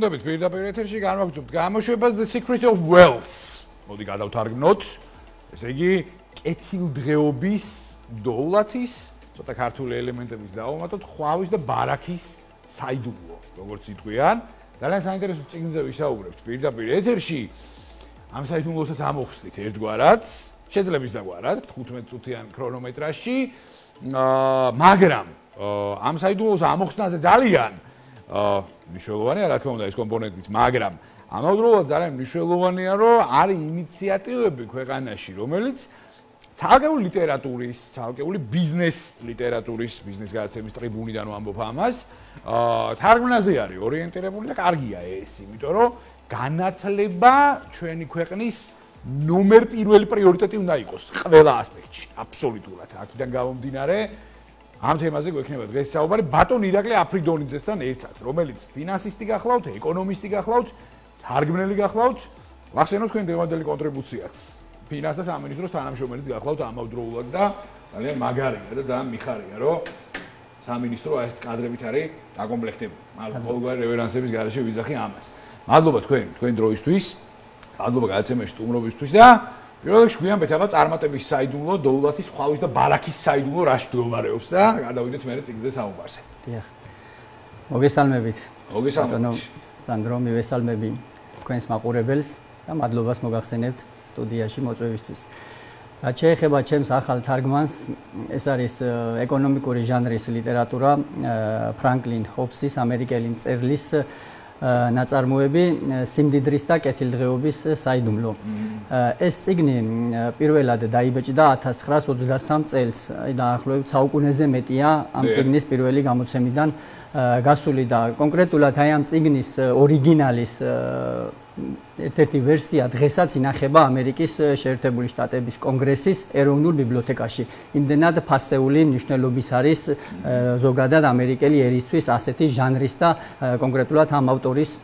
მოგესალმებით პირდაპირ ეთერში განვაგრძობთ გამოშვებას The Secret of Wealth. მოდი გადავთარგმნოთ. ესე იგი, კეთილდღეობის, დოულათის, ცოტა ქართული ელემენტების დავუმატოთ, ხვავის და ბარაქის საიდუმლო, როგორც იტყვიან. ძალიან საინტერესო წიგნზე ვისაუბრებთ პირდაპირ ეთერში. ამ საიდუმლოსაც ამოხსნით ერთგვარად, შეიძლება ისაგვარად 15 წუთიან ქრონომეტრაჟში, მაგრამ ამ საიდუმლოს ამოხსნაზე ძალიან მნიშვნელოვანია, რა თქმა უნდა, ეს კომპონენტიც, მაგრამ ამავდროულად ძალიან მნიშვნელოვანია, რომ არის ინიციატივები ქვეყანაში, რომელიც ცალკეული ლიტერატურის, ცალკეული ბიზნეს ლიტერატურის, ბიზნეს გადაცემის ტრიბუნიდან ვამბობ ამას, თარგმნაზე არის ორიენტირებული და კარგია ეს, იმიტომ რომ განათლება ჩვენი ქვეყნის ნომერ პირველი პრიორიტეტი უნდა იყოს ყველა ასპექტში, აბსოლუტურად. აქედან გამომდინარე, ამ თემაზე გვექნება დღეს საუბარი ბატონ ირაკლი აფრიდონიძესთან ერთად, რომელიც ფინანსისტი გახლავთ, ეკონომისტი გახლავთ, თარგმნელი გახლავთ, ვახსენოთ თქვენ დღევანდელი კონტრიბუციაც. ფინანს და სამინისტროს თანამშრომელიც გახლავთ ამავდროულად და ძალიან მაგარია და ძალიან მიხარია, რომ სამინისტრო ეს კადრებით არის დაკომპლექტებული. მაგრამ ყოველგვარი რევერანსების გარეშე ვიძახი ამას. მადლობა თქვენ დროისთვის, მადლობა გადაცემაში სტუმრობისთვის და პირველ რიგში გვიანბეთ ახლა წარმატების საიდუმლო, დოულათის, ხვავის და ბარაქის საიდუმლო რაში მდგომარეობს და გადავიდეთ მერე წიგნზე საუბარზე. დიახ. მოგესალმებით. მოგესალმებით. სანდრო, მივესალმები თქვენს მაყურებელს და მადლობას მოგახსენებთ სტუდიაში მოწვევისთვის. რაც შეეხება ჩემს ახალ თარგმანს, ეს არის ეკონომიკური ჟანრის ლიტერატურა, ფრანკლინ ჰობსის, ამერიკელი მწერლის ნაწარმოები სიმდიდრის და კეთილდღეობის საიდუმლო. ეს წიგნი პირველად დაიბეჭდა 1923 წელს, დაახლოებით საუკუნეზე მეტია ამ წიგნის პირველი გამოცემიდან გასული და კონკრეტულად აი ამ წიგნის ორიგინალის ერთ-ერთი ვერსია დღესაც ინახება ამერიკის შეერთებული შტატების კონგრესის ეროვნულ ბიბლიოთეკაში. იმდენად ფასეული მნიშვნელობის არის ზოგადად ამერიკელი ერისთვის ასეთი ჟანრის და კონკრეტულად ამ ავტორის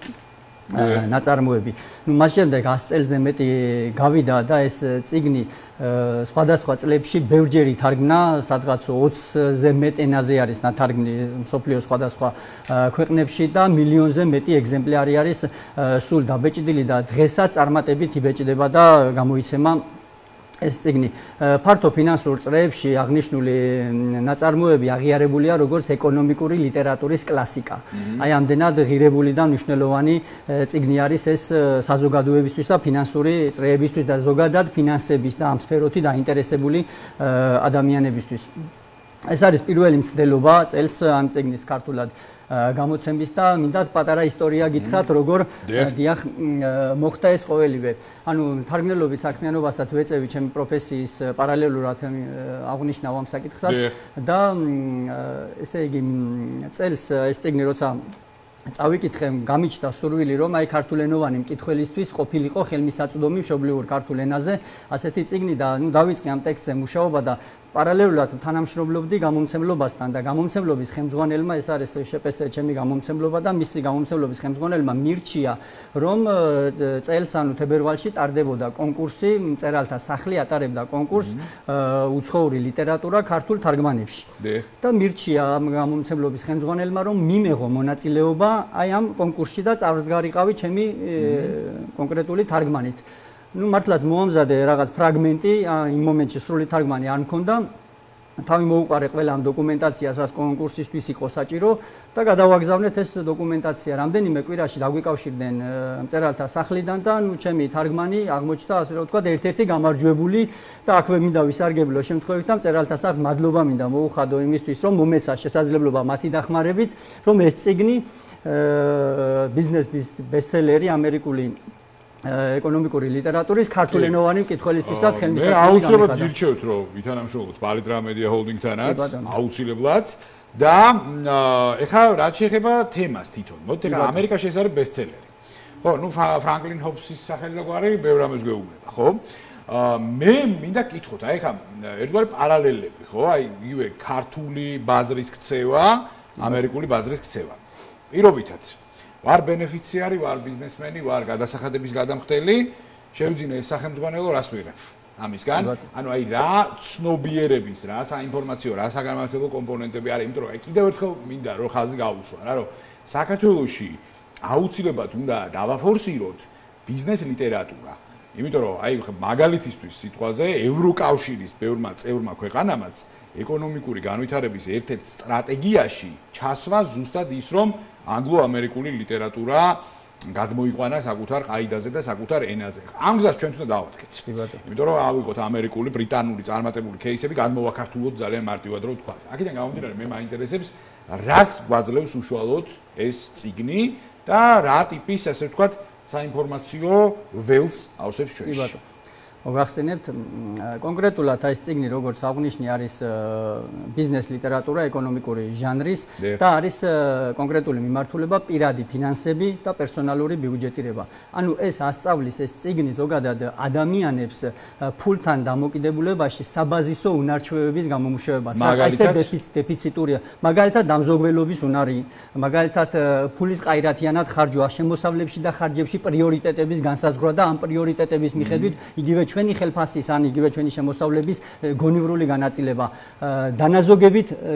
ნაწარმოები. მას შემდეგ 100 წელზე მეტი გავიდა და ეს წიგნი სხვადასხვა წლებში ბევრჯერ ითარგმნა, სადღაც 20-ზე მეტ ენაზე არის ნათარგმნი მსოფლიოს სხვადასხვა ქვეყნებში და მილიონზე მეტი ეგზემპლარი არის სულ დაბეჭდილი და დღესაც წარმატებით იბეჭდება და გამოიცემა ეს წიგნი. ფართო ფინანსურ წრეებში აღნიშნული ნაწარმოები აღიარებულია როგორც ეკონომიკური ლიტერატურის კლასიკა. აი ამდენად ღირებული და მნიშვნელოვანი წიგნი არის ეს საზოგადოებისთვის და ფინანსური წრეებისთვის და ზოგადად ფინანსების და ამ სფეროთი დაინტერესებული ადამიანებისთვის. ეს არის პირველი მცდელობა წელს ამ წიგნის ქართულად გამოცემის და მინდა პატარა ისტორია გითხრათ, როგორ დიახ მოხდა ეს ყოველივე. ანუ თარგმნელობის საქმიანობასაც ვეწევი ჩემი პროფესიის პარალელურად აღნიშნავ ამ საკითხსაც და ესე იგი წელს ეს წიგნი როცა წავიკითხე, გამიჩნდა სურვილი, რომ აი ქართულენოვანი მკითხველისთვის ყოფილიყო ხელმისაწვდომი მშობლიურ ქართულ ენაზე ასეთი წიგნი და ნუ დავიწყე ამ ტექსტზე მუშაობა და პარალელურად თანამშრომლობდი გამომცემლობასთან და გამომცემლობის ხელმძღვანელმა ეს არის შპს ჩემი გამომცემლობა და მისი გამომცემლობის ხელმძღვანელმა მირჩია, რომ წელს ანუ თებერვალში ტარდებოდა კონკურსი, მწერალთა სახლი ატარებდა კონკურსს უცხოური ლიტერატურა ქართულ თარგმანებში. და მირჩია ამ გამომცემლობის ხელმძღვანელმა, რომ მიმეღო მონაწილეობა აი ამ კონკურსში და წარსდგარიყავი ჩემი კონკრეტული თარგმანით. ნუ მართლაც მოამზადე რაღაც ფრაგმენტი, იმ მომენტში სრული თარგმანი არ მქონდა. თავი მოუყარე ყველა ამ დოკუმენტაციას, რაც კონკურსისთვის იყო საჭირო და გადავაგზავნეთ ეს დოკუმენტაცია. რამდენიმე კვირაში დაგვიკავშირდნენ მწერალთა სახლიდან და ნუ ჩემი თარგმანი აღმოჩნდა, ასე რომ ვთქვათ, ერთ-ერთი გამარჯვებული და აქვე მინდა ვისარგებლო შემთხვევით და მწერალთა სახლს მადლობა მინდა მოუხადო იმისთვის, რომ მომეცა შესაძლებლობა მათი დახმარებით, რომ ეს წიგნი ბიზნეს ბესტსელერი ამერიკული ეკონომიკური ლიტერატურის ქართულენოვანი მკითხველისთვისაც ხელმისაწვდომი გამიხადა. აუცილებლად გირჩევთ, რომ ვითანამშრომლოთ ბალეტრა მედია ჰოლდინგთანაც, აუცილებლად და ეხლა რაც შეეხება თემას თვითონ. მოდით ეხლა ამერიკაში ეს არის ბესტსელერი. ხო, ნუ ფრანკლინ ჰობსის სახელი და გვარი ბევრ ამას გვეუბნება, ხო? მე მინდა გკითხოთ, აი ეხლა ერთგვარი პარალელები, ხო? აი იგივე ქართული ბაზრის ქცევა, ამერიკული ბაზრის ქცევა. პირობითად ვარ ბენეფიციარი, ვარ ბიზნესმენი, ვარ გადასახადების გადამხდელი, შევძინე სახელმძღვანელო რას ვიღებ ამისგან. ანუ აი რა ცნობიერების, რა საინფორმაციო, რა საგანმანათლებლო კომპონენტები არის, იმიტომ რომ აი კიდევ ერთხელ მინდა რომ ხაზი გაუსვა რა, რომ საქართველოში აუცილებლად უნდა დავაფორსიროთ ბიზნეს ლიტერატურა. იმიტომ რომ აი მაგალითისთვის სიტყვაზე ევროკავშირის ბევრმა წევრმა ქვეყანამაც ეკონომიკური განვითარების ერთ-ერთ სტრატეგიაში ჩასვა ზუსტად ის რომ ანგლო-ამერიკული ლიტერატურა გადმოიყვანა საკუთარ ყაიდაზე და საკუთარ ენაზე. ამ გზას ჩვენც უნდა დავადგეთ. იმიტომ რომ ავიღოთ ამერიკული, ბრიტანული წარმატებული кейსები, გადმოვაქართულოთ ძალიან მარტივად რომ ვთქვა. აქედან გამომდინარე მე მაინტერესებს რას გვაძლევს უშუალოდ ეს წიგნი და რა ტიპის ასე ვთქვათ საინფორმაციო ველს ავსებს ჩვენში. მოგახსენებთ კონკრეტულად ეს წიგნი როგორც აღნიშნე არის ბიზნეს ლიტერატურა ეკონომიკური ჟანრის და არის კონკრეტული მიმართულება პირადი ფინანსები და პერსონალური ბიუჯეტირება. ანუ ეს ასწავლის ეს წიგნი ზოგადად ადამიანებს ფულთან დამოკიდებულებაში საბაზისო უნარჩვევების გამომუშავებას. მაგალითად დეფიციტურია, მაგალითად დამზოგველობის უნარი, მაგალითად ფულის ყაირათიანად ხარჯვა, შემოსავლებში და ხარჯებში პრიორიტეტების განსაზღვრა და ამ პრიორიტეტების მიხედვით იგივე ჩვენი ხელფასის ან იგივე ჩვენი შემოსავლების გონივრული განაწილება,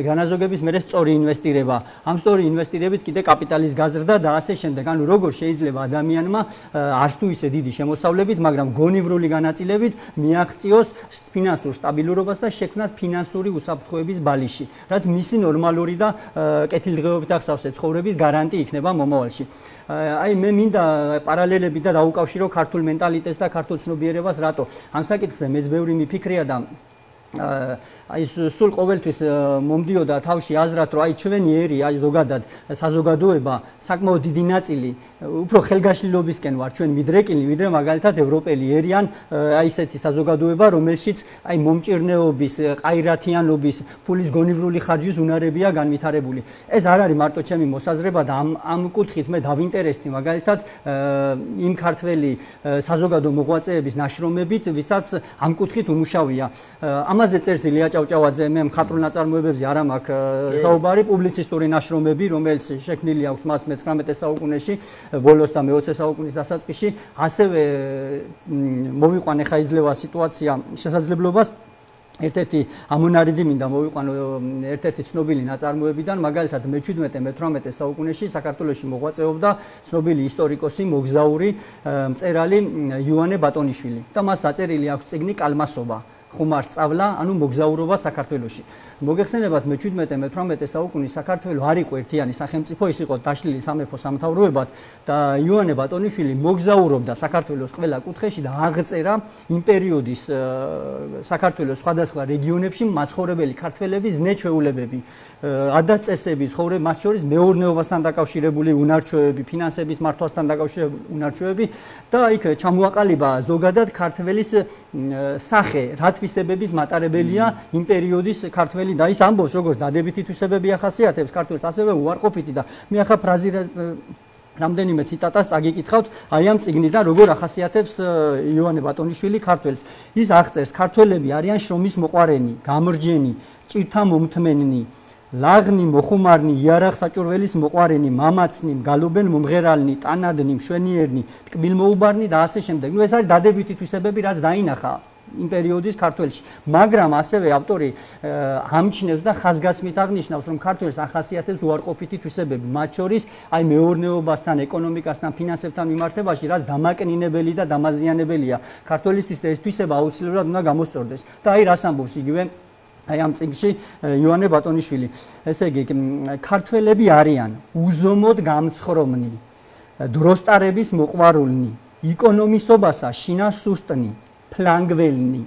განაზოგების მერე სწორი ინვესტირება, ამ სწორი ინვესტირებით კიდე კაპიტალის გაზრდა და ასე შემდეგ. ანუ როგორ შეიძლება ადამიანმა არც თუ ისე დიდი შემოსავლებით, მაგრამ გონივრული განაწილებით მიაღწიოს ფინანსურ სტაბილურობას და შექმნას ფინანსური უსაფრთხოების ბალიში, რაც მისი ნორმალური და კეთილდღეობით ახსავსე ცხოვრების გარანტი იქნება მომავალში. აი მე მინდა პარალელები და დაუკავშირო ქართულ მენტალიტეტს და ქართულ ცნობიერებას რატო ამ საკითხზე მეც ბევრი მიფიქრია და აი სულ ყოველთვის მომდიოდა თავში აზრად რომ აი ჩვენი ერი აი ზოგადად საზოგადოება საკმაოდ დიდი ნაწილი უფრო ხელგაშლილობისკენ ვარ ჩვენ მიდრეკილი ვიდრე მაგალითად ევროპელი ერი ან აი ესეთი საზოგადოება რომელშიც აი მომჭირნეობის ყაირათიანობის ფულის გონივრული ხარჯვის უნარებია განვითარებული. ეს არ არის მარტო ჩემი მოსაზრება და ამ კუთხით მე დავინტერესდი მაგალითად იმ ქართველი საზოგადო მოღვაწეების ნაშრომებით ვისაც ამ კუთხით უმუშავია. ამაზე წერს ილია ჭავჭავაძე მე მხატვრულ ნაწარმოებებზე არ მაქვს საუბარი პუბლიცისტური ნაშრომები რომელიც შექმნილი აქვს მას მე-19 საუკუნეში ბოლოს და მე-20 საუკუნის დასაწყისში ასევე მოვიყვანე ხა იძლევა სიტუაცია შესაძლებლობას ერთ-ერთი ამონარიდი მინდა მოვიყვანო ერთ-ერთი ცნობილი ნაწარმოებიდან მაგალითად მე-17-მე-18 საუკუნეში საქართველოში მოღვაწეობდა ცნობილი ისტორიკოსი მოგზაური მწერალი იოანე ბატონიშვილი და მას დაწერილი აქვს წიგნი კალმასობა ხუმარ სწავლა, ანუ მოგზაურობა საქართველოში. მოგეხსენებათ მე-17-მე-18 საუკუნის საქართველო არ იყო ერთიანი სახელმწიფო, ის იყო დაშლილი სამეფო სამთავროებად და იოანე ბატონიშვილი მოგზაურობდა საქართველოს ყველა კუთხეში და აღწერა იმ პერიოდის საქართველოს სხვადასხვა რეგიონებში მაცხოვრებელი ქართველების ზნე-ჩვეულებები, ადათ-წესები, ცხოვრება, მათ შორის მეურნეობასთან დაკავშირებული უნარჩვევები, ფინანსების მართვასთან დაკავშირებული უნარჩვევები და იქ ჩამოაყალიბა ზოგადად ქართველის სახე, რა თვისებების მატარებელია იმ პერიოდის ქართველი და ის ამბობს როგორც დადებითი თვისებები ახასიათებს ქართველს ასევე უარყოფითი და მე ახლა ფრაზი რამდენიმე ციტატას წაგიკითხავთ აი ამ წიგნიდან როგორ ახასიათებს იოანე ბატონიშვილი ქართველს. ის აღწერს ქართველები არიან შრომის მოყვარენი, გამრჯენი, ჭირთა მომთმენი, ლაღნი, მოხუმარნი, იარაღ-საჭურველის მოყვარენი, მამაცნი, გალობენ მომღერალნი, ტანადნი, მშვენიერნი, ტკბილმოუბარნი და ასე შემდეგ. ეს არის დადებითი თვისებები რაც დაინახა იმ პერიოდის ქართველში. მაგრამ ასევე ავტორი ამჩნევს და ხაზგასმით აღნიშნავს, რომ ქართველს ახასიათებს უარყოფითი თვისებები, მათ შორის აი მეურნეობასთან, ეკონომიკასთან, ფინანსებთან მიმართებაში, რაც დამაკნინებელი და დამაზიანებელია. ქართველისთვის ეს თვისება აუცილებლად უნდა გამოსწორდეს. და აი რას ამბობს იგივე აი ამ წიგნში იოანე ბატონიშვილი. ესე იგი, ქართველები არიან უზომოდ გამცხრომნი, დროსტარების მოყვარულნი, იკონომისობასა შინა სუსტნი, ფლანგველნი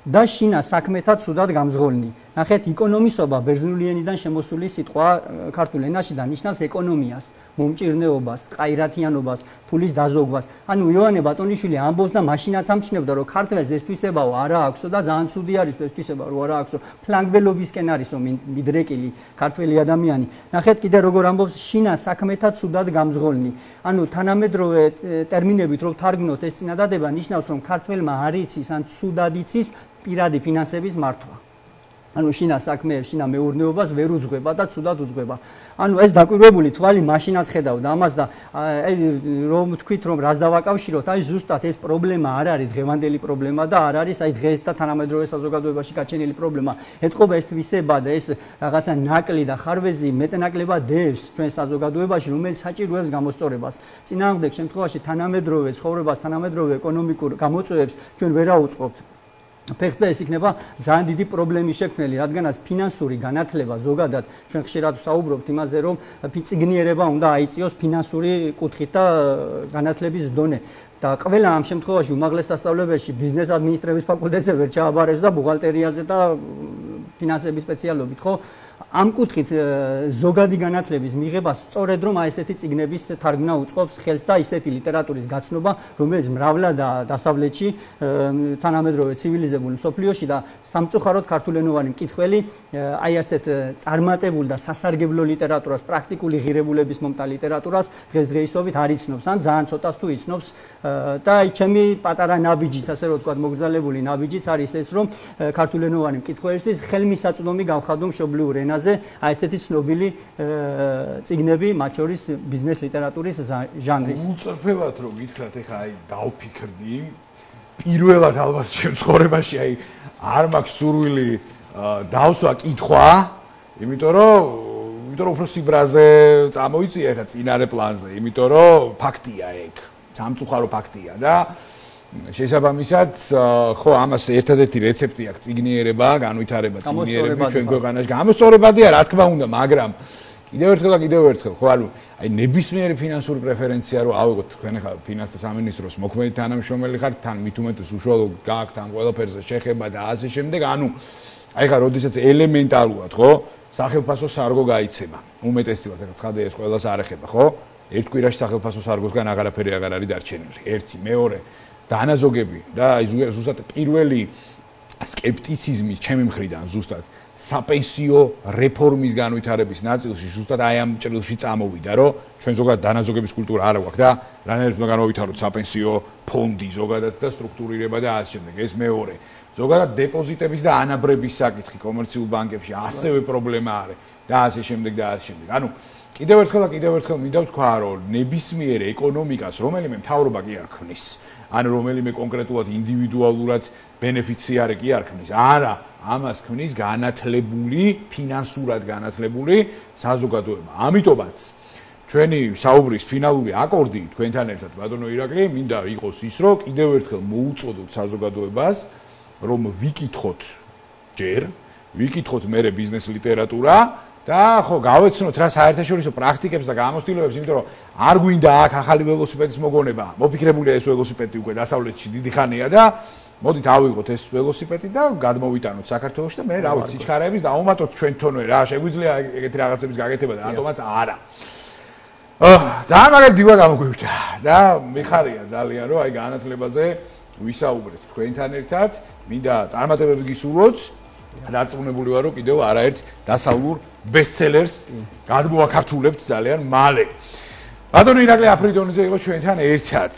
და შინა საქმეთა ცუდად გამძღოლნი. ნახეთ, იკონომისობა ბერძნული ენიდან შემოსული სიტყვა ქართულ ენაში და ნიშნავს ეკონომიას, მომჭირნეობას, ყაირათიანობას, ფულის დაზოგვას. ანუ იოანე ბატონიშვილი ამბობს და მაშინაც ამჩნევდა, რომ ქართველს ეს თვისებაო არა აქვსო და ძალიან ცუდი არის ეს თვისება, რომ არა აქვსო. ფლანგველობისკენ არისო მიდრეკილი ქართველი ადამიანი. ნახეთ კიდე როგორ ამბობს შინა საქმეთა ცუდად გამძღოლნი. ანუ თანამედროვე ტერმინებით რო ვთარგმნოთ ეს წინადადება ნიშნავს, რომ ქართველმა არ იცის ან ცუდად იცის პირადი ფინანსების მართვა. ანუ შინა საქმეებს, შინა მეურნეობას ვერ უძღვება და ცუდად უძღვება. ანუ ეს დაკვირვებული თვალი მაშინაც ხედავდა ამას და რომ თქვით რომ რას დავაკავშიროთ, აი ზუსტად ეს პრობლემა არ არის დღევანდელი პრობლემა და არ არის აი დღეს და თანამედროვე საზოგადოებაში გაჩენილი პრობლემა. ეთყობა ეს თვისება და ეს რაღაცა ნაკლი და ხარვეზი მეტნაკლებად დევს ჩვენ საზოგადოებაში, რომელიც საჭიროებს გამოსწორებას. წინააღმდეგ შემთხვევაში თანამედროვე ცხოვრებას, თანამედროვე ეკონომიკურ გამოწვევებს ჩვენ ვერ აუწყობთ. ფეხს და ეს იქნება ძალიან დიდი პრობლემის შექმნელი, რადგანაც ფინანსური განათლება ზოგადად ჩვენ ხშირად ვსაუბრობთ იმაზე, რომ წიგნიერება უნდა აიწიოს ფინანსური კუთხით და განათლების დონე. და ყველა ამ შემთხვევაში უმაღლეს სასწავლებელში ბიზნეს ადმინისტრების ფაკულტეტზე ვერ ჩააბარებს და ბუღალტერიაზე და ფინანსების სპეციალობით, ხო? ამ კუთხით ზოგადი განათლების მიღებას სწორედ რომ აი ესეთი წიგნების თარგმნა უწყობს ხელს და ისეთი ლიტერატურის გაცნობა, რომელიც მრავლად დასავლეთში თანამედროვე ცივილიზებულ მსოფლიოში და სამწუხაროდ ქართულენოვანი მკითხველი აი ასეთ წარმატებულ და სასარგებლო ლიტერატურას, პრაქტიკული ღირებულების მომტა ლიტერატურას დღესდღეობით არ იცნობს, ან ძალიან ცოტას თუ იცნობს და აი ჩემი პატარა ნაბიჯიც, ასე რომ ვთქვათ, მოგზალებული ნაბიჯიც არის ეს, რომ ქართულენოვანი მკითხველისთვის ხელმისაწვდომი გავხადო მშობლიურ ენაზე აი ესეთი ცნობილი წიგნები, მათ შორის ბიზნეს ლიტერატურის ჟანრის. უწრფელად რომ გითხრათ, ეხა აი დავფიქრდი, პირველად ალბათ ჩემ ცხოვრებაში აი არ მაქვს სურვილი დავსვა კითხვა, იმიტომ რომ უფროსი ბრაზე წამოიწია ეხა წინარე პლანზე, იმიტომ რომ ფაქტია ეგ, სამწუხარო ფაქტია და შესაბამისად, ხო, ამას ერთადერთი რეცეპტი აქვს წიგნიერება, განვითარება წიგნიერების ჩვენ ქვეყანაში. გამოსწორებადია, რა თქმა უნდა, მაგრამ კიდევ ერთხელ, ხო, ანუ აი ნებისმიერი ფინანსური პრეფერენცია რო ავიღოთ, თქვენ ახლა ფინანსთა სამინისტროს მოქმედი თანამშრომელი ხართ, თან მით უმეტეს უშუალოდ გააქვთ ამ ყველაფერზე შეხება და ასე შემდეგ, ანუ აი ხა როდესაც ელემენტარულად, ხო, სახელმწიფო სარგო გაიცემა. უმეტესწილად ახლა ცხადია ეს ყველას არ ეხება, ხო? ერთ კვირაში სახელმწიფო სარგოსგან აღარაფერი აღარ არის დარჩენილი. ერთი, მეორე დანაზოგები და ზუსტად პირველი სკეპტიციზმის ჩემი მხრიდან ზუსტად საპენსიო რეფორმის განვითარების ნაწილში ზუსტად აი ამ ჭრილში წამოვიდა, რომ ჩვენ ზოგადად დანაზოგების კულტურა არ აქვს და რანაირად უნდა განვითაროთ საპენსიო ფონდი ზოგადად და სტრუქტურირება და ასე შემდეგ. ეს მეორე. ზოგადად დეპოზიტების და ანაბრების საკითხი კომერციულ ბანკებში ასევე პრობლემა არის და ასე შემდეგ და ასე შემდეგ. ანუ კიდევ ერთხელ მინდა ვთქვა, რომ ნებისმიერ ეკონომიკას რომელიმე მთავრობა კი არ ქმნის. ან რომელიმე კონკრეტულად ინდივიდუალურად ბენეფიციარი კი არ ქმნის. არა, ამას ქმნის განათლებული, ფინანსურად განათლებული საზოგადოება. ამიტომაც ჩვენი საუბრის ფინალური აკორდი თქვენთან ერთად ბატონო ირაკლი, მინდა იყოს ის, რომ კიდევ ერთხელ მოუწოდოთ საზოგადოებას, რომ ვიკითხოთ ჯერ, ვიკითხოთ მერე ბიზნეს ლიტერატურა და ხო გავეცნოთ რა საერთაშორისო პრაქტიკებს და გამოცდილებებს, იმიტომ რომ არ გვინდა აქ ახალი ველოსიპედის მოგონება. მოფიქრებულია ეს ველოსიპედი უკვე დასავლეთში დიდი ხანია და მოდით ავიღოთ ეს ველოსიპედი და გადმოვიტანოთ საქართველოში და მე რა ვიცი, სიჩქარეების დავუმატოთ ჩვენთონვე რა, შეგვიძლია ეგეთი რაღაცების გაკეთება და რატომაც არა. ძალიან მაგარი დილა გამოგვივიდა და მიხარია ძალიან რომ აი განათლებაზე ვისაუბრეთ თქვენთან ერთად. მინდა წარმატებები გისურვოთ. დარწმუნებული ვარ, რომ კიდევ არაერთ დასავლურ ბესტსელერს გადმოაქართულებთ ძალიან მალე. ბატონო ირაკლი აფრიდონიძე იყო ჩვენთან ერთად.